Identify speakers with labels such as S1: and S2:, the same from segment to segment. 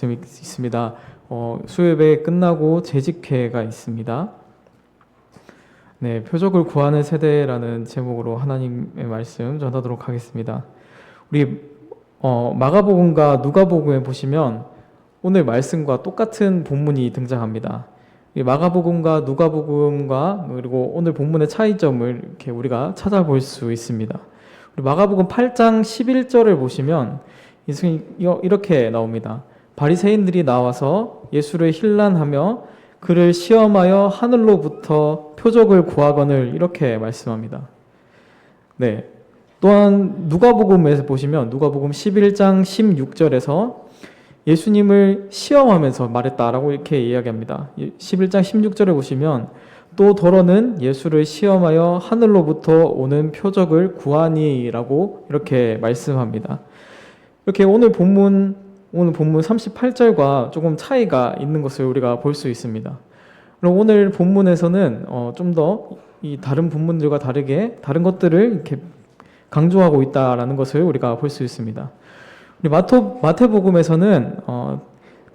S1: 있습니다. 수요예배 끝나고 재직회가 있습니다. 네, 표적을 구하는 세대라는 제목으로 하나님의 말씀 전하도록 하겠습니다. 우리 마가복음과 누가복음에 보시면 오늘 말씀과 똑같은 본문이 등장합니다. 마가복음과 누가복음과 그리고 오늘 본문의 차이점을 이렇게 우리가 찾아볼 수 있습니다. 우리 마가복음 8장 11절을 보시면 이렇게 나옵니다. 바리새인들이 나와서 예수를 힐난하며 그를 시험하여 하늘로부터 표적을 구하거늘 이렇게 말씀합니다. 네. 또한 누가복음에서 보시면 누가복음 11장 16절에서 예수님을 시험하면서 말했다라고 이렇게 이야기합니다. 11장 16절에 보시면 또 더러는 예수를 시험하여 하늘로부터 오는 표적을 구하니라고 이렇게 말씀합니다. 이렇게 오늘 본문 38절과 조금 차이가 있는 것을 우리가 볼 수 있습니다. 그럼 오늘 본문에서는 좀 더 이 다른 본문들과 다르게 다른 것들을 이렇게 강조하고 있다라는 것을 우리가 볼 수 있습니다. 우리 마태복음에서는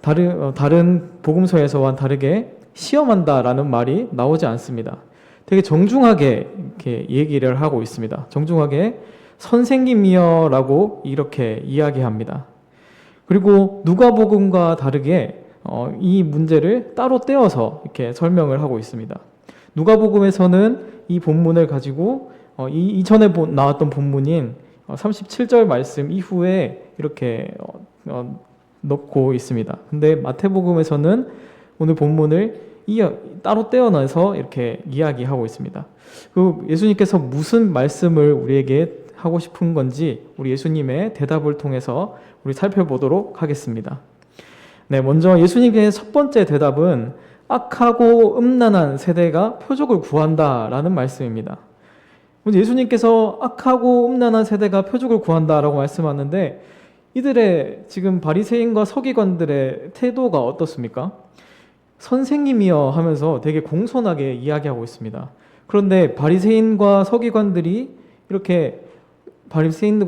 S1: 다른 복음서에서와 다르게 시험한다라는 말이 나오지 않습니다. 되게 정중하게 이렇게 얘기를 하고 있습니다. 정중하게 선생님이여라고 이렇게 이야기합니다. 그리고 누가복음과 다르게 이 문제를 따로 떼어서 이렇게 설명을 하고 있습니다. 누가복음에서는 이 본문을 가지고 이전에 나왔던 본문인 37절 말씀 이후에 이렇게 넣고 있습니다. 근데 마태복음에서는 오늘 본문을 따로 떼어내서 이렇게 이야기하고 있습니다. 그 예수님께서 무슨 말씀을 우리에게 하고 싶은 건지 우리 예수님의 대답을 통해서 우리 살펴보도록 하겠습니다. 네, 먼저 예수님의 첫 번째 대답은 악하고 음란한 세대가 표적을 구한다라는 말씀입니다. 예수님께서 악하고 음란한 세대가 표적을 구한다라고 말씀하는데 이들의 지금 바리새인과 서기관들의 태도가 어떻습니까? 선생님이여 하면서 되게 공손하게 이야기하고 있습니다. 그런데 바리새인과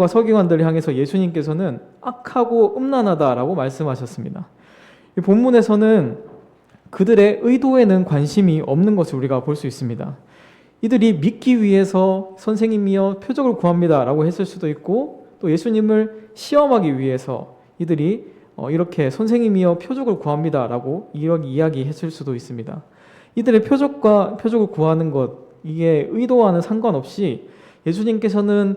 S1: 서기관들을 향해서 예수님께서는 악하고 음란하다라고 말씀하셨습니다. 이 본문에서는 그들의 의도에는 관심이 없는 것을 우리가 볼 수 있습니다. 이들이 믿기 위해서 선생님이여 표적을 구합니다 라고 했을 수도 있고 또 예수님을 시험하기 위해서 이들이 이렇게 선생님이여 표적을 구합니다 라고 이야기했을 수도 있습니다. 이들의 표적을 구하는 것, 이게 의도와는 상관없이 예수님께서는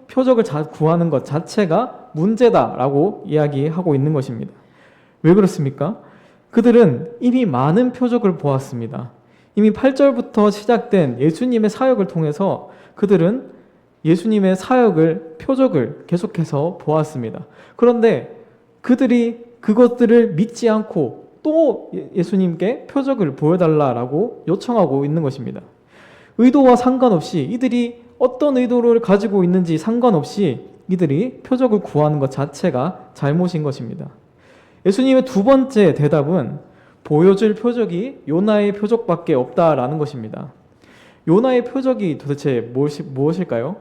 S1: 표적을 구하는 것 자체가 문제다라고 이야기하고 있는 것입니다. 왜 그렇습니까? 그들은 이미 많은 표적을 보았습니다. 이미 8절부터 시작된 예수님의 사역을 통해서 그들은 예수님의 표적을 계속해서 보았습니다. 그런데 그들이 그것들을 믿지 않고 또 예수님께 표적을 보여달라고 요청하고 있는 것입니다. 의도와 상관없이 이들이 어떤 의도를 가지고 있는지 상관없이 이들이 표적을 구하는 것 자체가 잘못인 것입니다. 예수님의 두 번째 대답은 보여줄 표적이 요나의 표적밖에 없다라는 것입니다. 요나의 표적이 도대체 무엇일까요?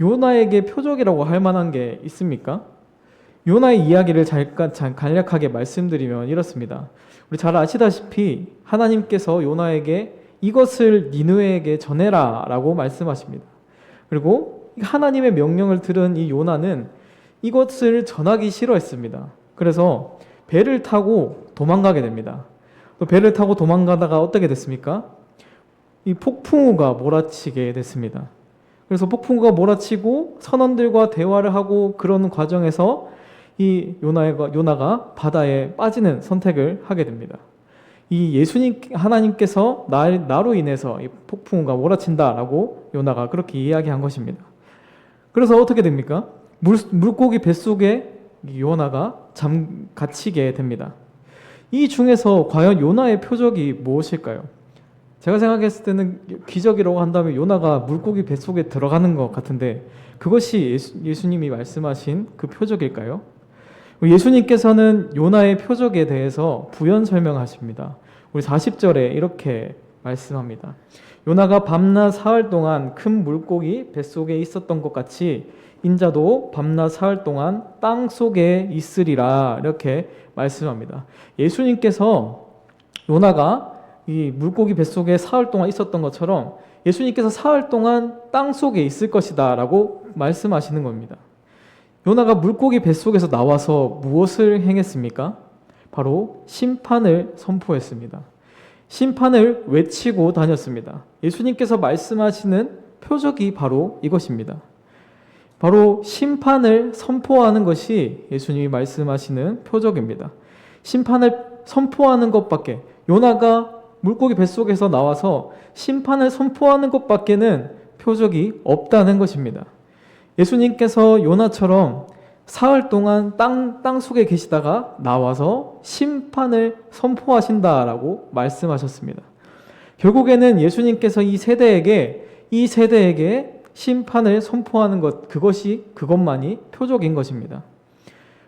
S1: 요나에게 표적이라고 할 만한 게 있습니까? 요나의 이야기를 간략하게 말씀드리면 이렇습니다. 우리 잘 아시다시피 하나님께서 요나에게 이것을 니느웨에게 전해라 라고 말씀하십니다. 그리고 하나님의 명령을 들은 이 요나는 이것을 전하기 싫어했습니다. 그래서 배를 타고 도망가게 됩니다. 또 배를 타고 도망가다가 어떻게 됐습니까? 이 폭풍우가 몰아치게 됐습니다. 그래서 폭풍우가 몰아치고 선원들과 대화를 하고 그러는 과정에서 이 요나가 바다에 빠지는 선택을 하게 됩니다. 이 하나님께서 나로 인해서 이 폭풍우가 몰아친다라고 요나가 그렇게 이야기한 것입니다. 그래서 어떻게 됩니까? 물고기 뱃속에 요나가 갇히게 됩니다. 이 중에서 과연 요나의 표적이 무엇일까요? 제가 생각했을 때는 기적이라고 한다면 요나가 물고기 뱃속에 들어가는 것 같은데 그것이 예수님이 말씀하신 그 표적일까요? 예수님께서는 요나의 표적에 대해서 부연 설명하십니다. 우리 40절에 이렇게 말씀합니다. 요나가 밤낮 사흘 동안 큰 물고기 뱃속에 있었던 것 같이 인자도 밤낮 사흘 동안 땅 속에 있으리라 이렇게 말씀합니다. 예수님께서 요나가 이 물고기 뱃속에 사흘 동안 있었던 것처럼 예수님께서 사흘 동안 땅 속에 있을 것이다 라고 말씀하시는 겁니다. 요나가 물고기 뱃속에서 나와서 무엇을 행했습니까? 바로 심판을 선포했습니다. 심판을 외치고 다녔습니다. 예수님께서 말씀하시는 표적이 바로 이것입니다. 바로 심판을 선포하는 것이 예수님이 말씀하시는 표적입니다. 심판을 선포하는 것밖에, 요나가 물고기 뱃속에서 나와서 심판을 선포하는 것밖에는 표적이 없다는 것입니다. 예수님께서 요나처럼 사흘 동안 땅 속에 계시다가 나와서 심판을 선포하신다라고 말씀하셨습니다. 결국에는 예수님께서 이 세대에게 심판을 선포하는 것, 그것만이 표적인 것입니다.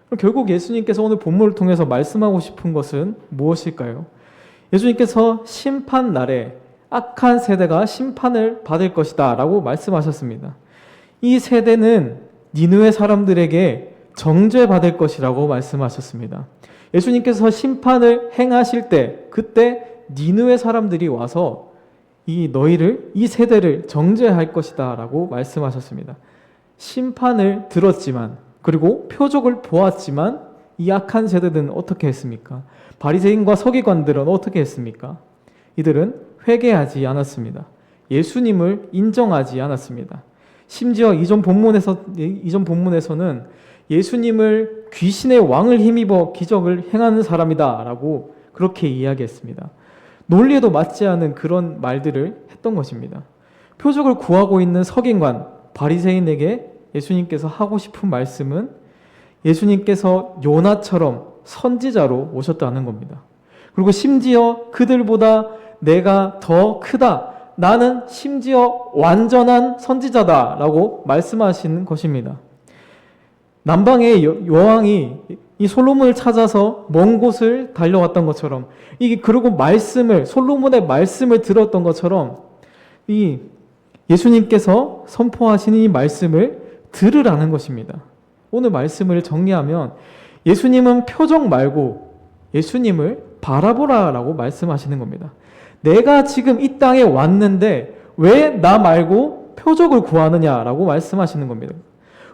S1: 그럼 결국 예수님께서 오늘 본문을 통해서 말씀하고 싶은 것은 무엇일까요? 예수님께서 심판 날에 악한 세대가 심판을 받을 것이다 라고 말씀하셨습니다. 이 세대는 니느웨 사람들에게 정죄받을 것이라고 말씀하셨습니다. 예수님께서 심판을 행하실 때 그때 니느웨 사람들이 와서 이 세대를 정죄할 것이다 라고 말씀하셨습니다. 심판을 들었지만, 그리고 표적을 보았지만 이 악한 세대들은 어떻게 했습니까? 바리새인과 서기관들은 어떻게 했습니까? 이들은 회개하지 않았습니다. 예수님을 인정하지 않았습니다. 심지어 이전 본문에서는 예수님을 귀신의 왕을 힘입어 기적을 행하는 사람이다 라고 그렇게 이야기했습니다. 논리에도 맞지 않은 그런 말들을 했던 것입니다. 표적을 구하고 있는 서기관, 바리새인에게 예수님께서 하고 싶은 말씀은 예수님께서 요나처럼 선지자로 오셨다는 겁니다. 그리고 심지어 그들보다 내가 더 크다, 나는 심지어 완전한 선지자다 라고 말씀하시는 것입니다. 남방의 여왕이 이 솔로몬을 찾아서 먼 곳을 달려왔던 것처럼, 그리고 솔로몬의 말씀을 들었던 것처럼 이 예수님께서 선포하신 이 말씀을 들으라는 것입니다. 오늘 말씀을 정리하면 예수님은 표적 말고 예수님을 바라보라라고 말씀하시는 겁니다. 내가 지금 이 땅에 왔는데 왜 나 말고 표적을 구하느냐라고 말씀하시는 겁니다.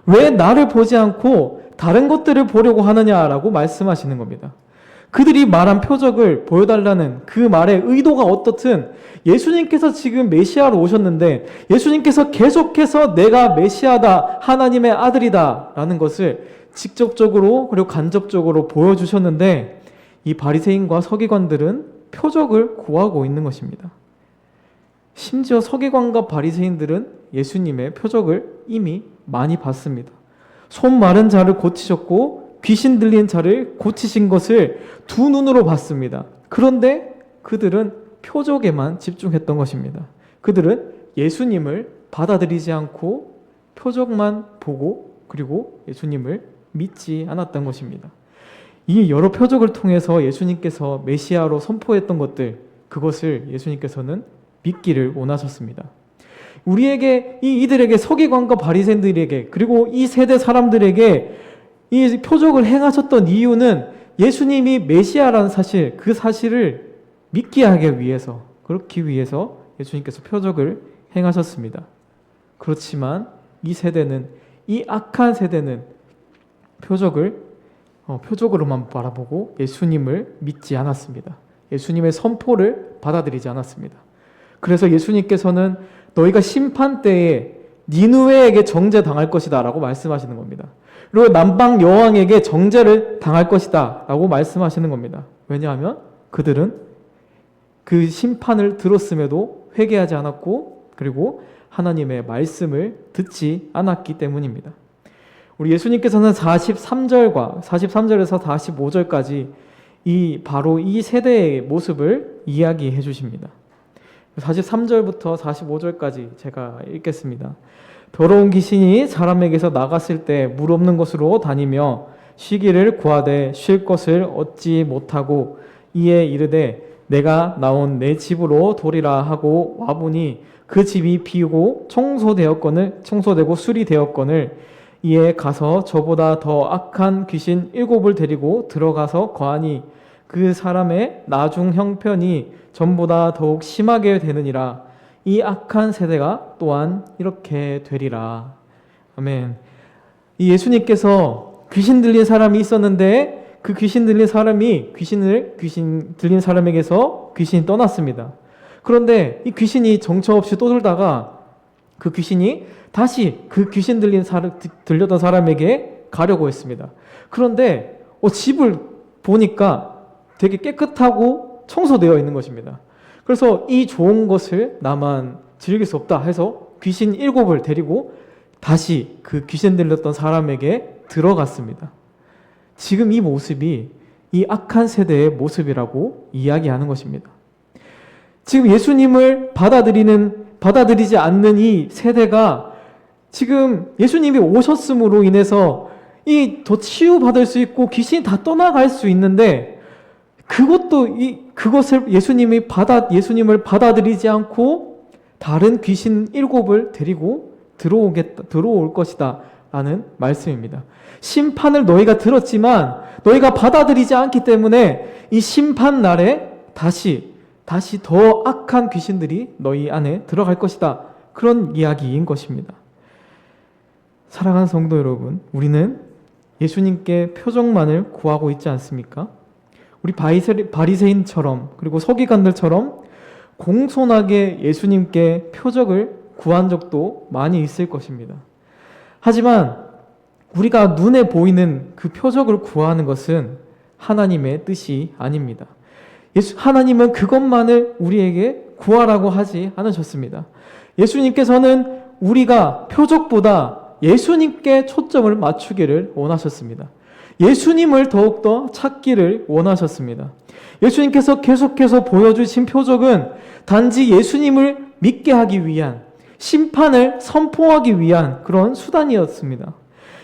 S1: 왜 나를 보지 않고 다른 것들을 보려고 하느냐라고 말씀하시는 겁니다. 그들이 말한 표적을 보여달라는 그 말의 의도가 어떻든 예수님께서 지금 메시아로 오셨는데 예수님께서 계속해서 내가 메시아다, 하나님의 아들이다 라는 것을 직접적으로 그리고 간접적으로 보여주셨는데 이 바리새인과 서기관들은 표적을 구하고 있는 것입니다. 심지어 서기관과 바리새인들은 예수님의 표적을 이미 많이 봤습니다. 손 마른 자를 고치셨고 귀신 들린 자를 고치신 것을 두 눈으로 봤습니다. 그런데 그들은 표적에만 집중했던 것입니다. 그들은 예수님을 받아들이지 않고 표적만 보고 그리고 예수님을 믿지 않았던 것입니다. 이 여러 표적을 통해서 예수님께서 메시아로 선포했던 것들, 그것을 예수님께서는 믿기를 원하셨습니다. 우리에게 이들에게 서기관과 바리새인들에게 그리고 이 세대 사람들에게 이 표적을 행하셨던 이유는 예수님이 메시아라는 사실, 그 사실을 믿게 하기 위해서, 그렇기 위해서 예수님께서 표적을 행하셨습니다. 그렇지만 이 악한 세대는 표적으로만 바라보고 예수님을 믿지 않았습니다. 예수님의 선포를 받아들이지 않았습니다. 그래서 예수님께서는 너희가 심판 때에 니느웨에게 정죄 당할 것이다 라고 말씀하시는 겁니다. 그리고 남방 여왕에게 정죄를 당할 것이다 라고 말씀하시는 겁니다. 왜냐하면 그들은 그 심판을 들었음에도 회개하지 않았고 그리고 하나님의 말씀을 듣지 않았기 때문입니다. 우리 예수님께서는 43절에서 45절까지 바로 이 세대의 모습을 이야기해 주십니다. 43절부터 45절까지 제가 읽겠습니다. 더러운 귀신이 사람에게서 나갔을 때 물 없는 곳으로 다니며 쉬기를 구하되 쉴 것을 얻지 못하고 이에 이르되 내가 나온 내 집으로 돌이라 하고 와보니 그 집이 비우고 청소되고 수리되었거늘 이에 가서 저보다 더 악한 귀신 7을 데리고 들어가서 거하니 그 사람의 나중 형편이 전보다 더욱 심하게 되느니라. 이 악한 세대가 또한 이렇게 되리라. 아멘. 이 예수님께서 귀신 들린 사람이 있었는데 그 귀신 들린 사람이 귀신 들린 사람에게서 귀신이 떠났습니다. 그런데 이 귀신이 정처 없이 또 돌다가 그 귀신이 다시 그 귀신 들렸던 사람에게 가려고 했습니다. 그런데 집을 보니까 되게 깨끗하고 청소되어 있는 것입니다. 그래서 이 좋은 것을 나만 즐길 수 없다 해서 귀신 7을 데리고 다시 그 귀신 들렸던 사람에게 들어갔습니다. 지금 이 모습이 이 악한 세대의 모습이라고 이야기하는 것입니다. 지금 예수님을 받아들이지 않는 이 세대가 지금 예수님이 오셨음으로 인해서 더 치유받을 수 있고 귀신이 다 떠나갈 수 있는데 그것을 예수님을 받아들이지 않고 다른 귀신 7을 데리고 들어올 것이다 라는 말씀입니다. 심판을 너희가 들었지만 너희가 받아들이지 않기 때문에 이 심판 날에 다시 더 악한 귀신들이 너희 안에 들어갈 것이다. 그런 이야기인 것입니다. 사랑하는 성도 여러분, 우리는 예수님께 표적만을 구하고 있지 않습니까? 우리 바리새인처럼 그리고 서기관들처럼 공손하게 예수님께 표적을 구한 적도 많이 있을 것입니다. 하지만 우리가 눈에 보이는 그 표적을 구하는 것은 하나님의 뜻이 아닙니다. 하나님은 그것만을 우리에게 구하라고 하지 않으셨습니다. 예수님께서는 우리가 표적보다 예수님께 초점을 맞추기를 원하셨습니다. 예수님을 더욱더 찾기를 원하셨습니다. 예수님께서 계속해서 보여주신 표적은 단지 예수님을 믿게 하기 위한, 심판을 선포하기 위한 그런 수단이었습니다.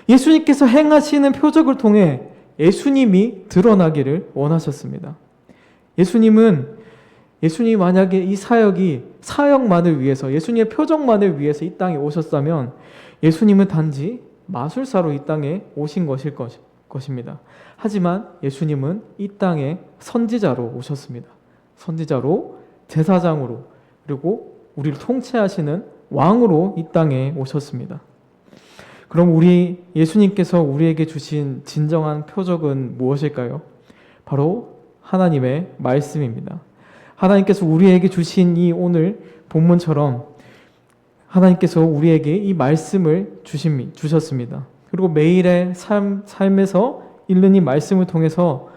S1: 예수님께서 행하시는 표적을 통해 예수님이 드러나기를 원하셨습니다. 예수님이 만약에 이 사역만을 위해서, 예수님의 표적만을 위해서 이 땅에 오셨다면 예수님은 단지 마술사로 이 땅에 오신 것일 것입니다. 하지만 예수님은 이 땅에 선지자로 오셨습니다. 선지자로, 제사장으로, 그리고 우리를 통치하시는 왕으로 이 땅에 오셨습니다. 그럼 예수님께서 우리에게 주신 진정한 표적은 무엇일까요? 바로 하나님의 말씀입니다. 하나님께서 우리에게 주신 이 오늘 본문처럼 하나님께서 우리에게 이 말씀을 주셨습니다. 그리고 매일의 삶에서 읽는 이 말씀을 통해서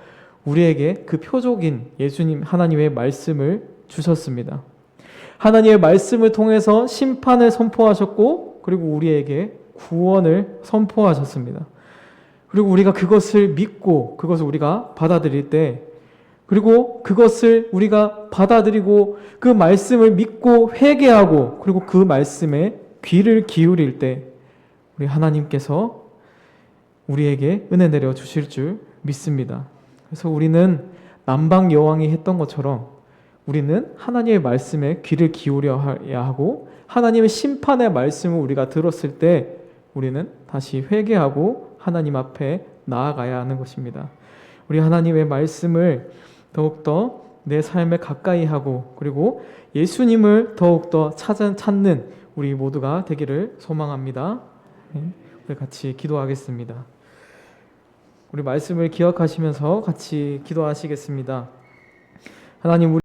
S1: 우리에게 그 표적인 예수님 하나님의 말씀을 주셨습니다. 하나님의 말씀을 통해서 심판을 선포하셨고 그리고 우리에게 구원을 선포하셨습니다. 그리고 우리가 그것을 믿고 그것을 우리가 받아들일 때, 그리고 그것을 우리가 받아들이고 그 말씀을 믿고 회개하고 그리고 그 말씀에 귀를 기울일 때 우리 하나님께서 우리에게 은혜 내려 주실 줄 믿습니다. 그래서 우리는 남방 여왕이 했던 것처럼 우리는 하나님의 말씀에 귀를 기울여야 하고 하나님의 심판의 말씀을 우리가 들었을 때 우리는 다시 회개하고 하나님 앞에 나아가야 하는 것입니다. 우리 하나님의 말씀을 더욱더 내 삶에 가까이 하고 그리고 예수님을 더욱더 찾는 우리 모두가 되기를 소망합니다. 우리 같이 기도하겠습니다. 우리 말씀을 기억하시면서 같이 기도하시겠습니다. 하나님,